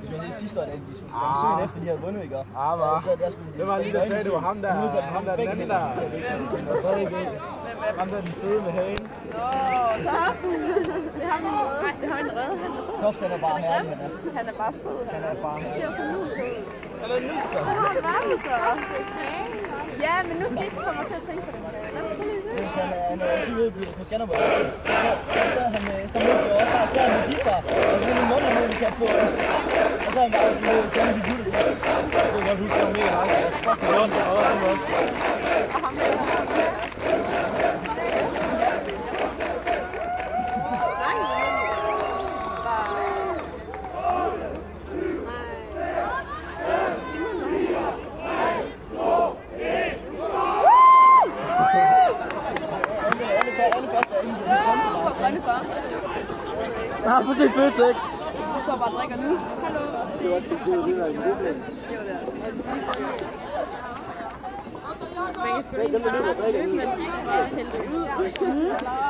Hvis man siger sidste år, at de skulle søge efter, de havde vundet, ikke? Det var lige der sagde, det var ham der den anden der. Og så ikke ham der den søde med hagen. Så det har vi røde. Det har vi en røde. Toft, han er bare herlig, Han er bare sød. Han er bare herlig. Det ser så mus ud. Eller en mus, så. Hvad har du været så? Ja, men nu skal jeg ikke få mig til at tænke på det. Hvis han er ude på Skanderborg, så er han kommet ned til os, og så er han med guitar, og så er han måneder med, vi kan få og så er han bare blevet kommet i jul. Jeg kan godt huske, at han var mega nice. Fuck, det var også, og ham også. Og ham der. Nej, prøv at se Føtex. Du står bare og drikker nu. Hallo. Det var også det, der er en god plan. Man kan sgu ikke bare hælde det ud.